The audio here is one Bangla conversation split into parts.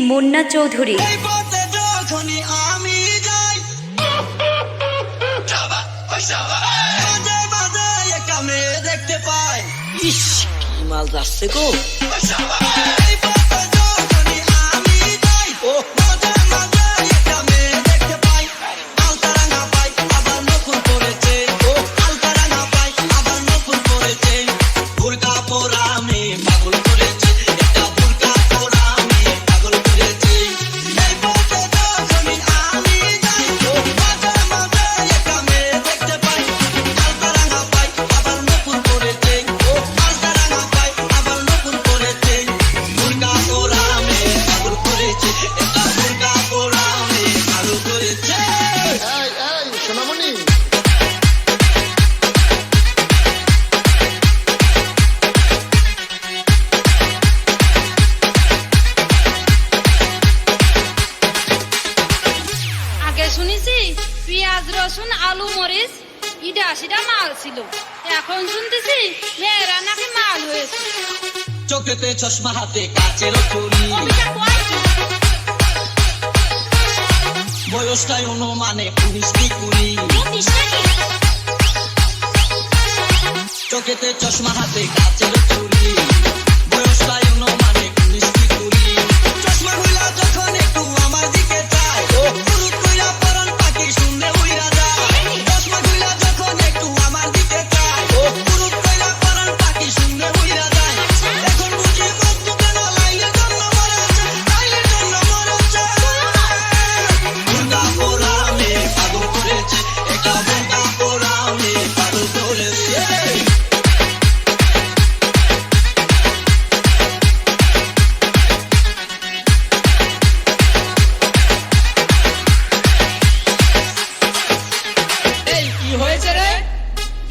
মুন্না চৌধুরী। দেখতে পাই ইস কি মাল যাচ্ছে গো। শুনেছি পেঁয়াজ রসুন আলু মরিচ ইডা সিডা মাল ছিল, এখন শুনতেছি মেয়েরা নাকি মাল হয়েছে। চোখেতে চশমা হাতে কাচের ছড়ি, বয়সটাই অনুমানে 19-20। চোখেতে চশমা হাতে কাচের ছড়ি, বয়সটাই অনুমানে 19-20। চশমা খুলা যখন একটু আমার দিকে চায়,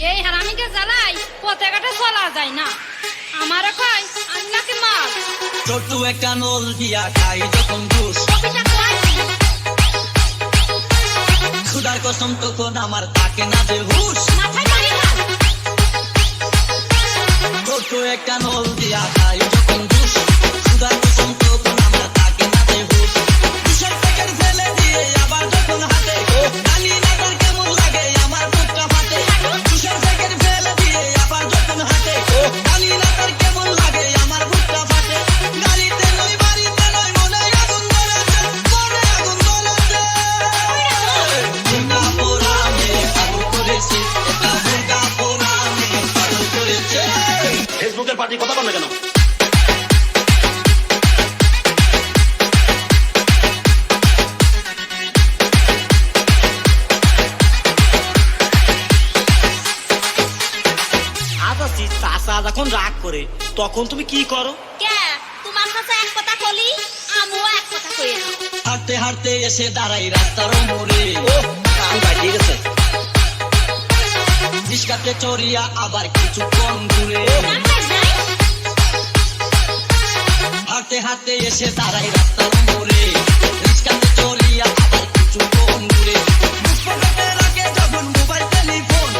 এই হারামিকে জ্বালাই পথে ঘাটে চলা যায় না, আমার কয় আমি নাকি মাল। ছোট্ট একটা নল দিয়া খাই যখন ঘুষ, খুদার কসম তখন আমার থাকে না যে হুশ। ছোট্ট একটা নল দিয়া খাই যখন ঘুষ, খুদার কসম তখন আমার থাকে না যে হুশ। দুশোর প্যাকেট ফেলে দিয়ে আবার যখন হাতে গালি নাগার কেমন লাগে আমার বুকটা ফাটে। দুশোর প্যাকেট ফেলে দিয়ে আবার যখন হাতে গালি নাগার কেমন লাগে আমার বুকটা ফাটে। গাড়িতে নয় বাড়িতে নয় মনে আগুন ধরেছে, মনে আগুন ধরেছে। বুকা পোড়া আমি পাগল করেছি, এটা বুকা পোড়া আমি পাগল করেছে। ফেসবুকের পার্টি কথা বলে কেন? চাচা যখন রাগ করে তখন তুমি কি করো? তোমার কাছে এক কথা বলি, আমিও এক কথা কই। হাঁটতে হাঁটতে এসে দাঁড়াই রাস্তার মোড়ে, কান বাজিয়ে গেছে। রিস্কাতে চড়িয়া আবার কিছুক্ষণ ঘুরে, হাঁটতে হাঁটতে এসে দাঁড়াই রাস্তার মোড়ে, রিস্কাতে চড়িয়া আবার কিছুক্ষণ ঘুরে। রাখে যখন মোবাইল টেলিফোন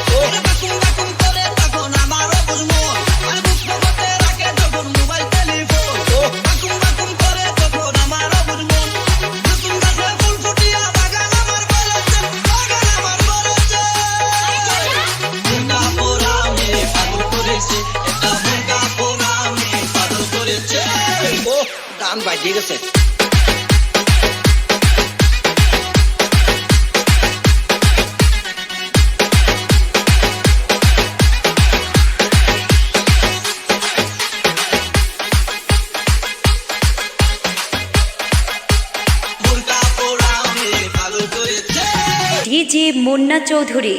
বাকুম বাকুম করে তখন আমারও বুঝমন। রাখে যখন মোবাইল টেলিফোন বাকুম বাকুম করে তখন আমারও বুঝমন। নতুন গাছে ফুল ফুটিয়া বাগান আমার বলেছে, বাগান আমার বলেছে। বুকা পোড়া আমি পাগল করেছে, এটা বুকা পোড়া আমি পাগল করেছে। ও গান বাজিয়ে গেছে। DJ মুন্না চৌধুরী।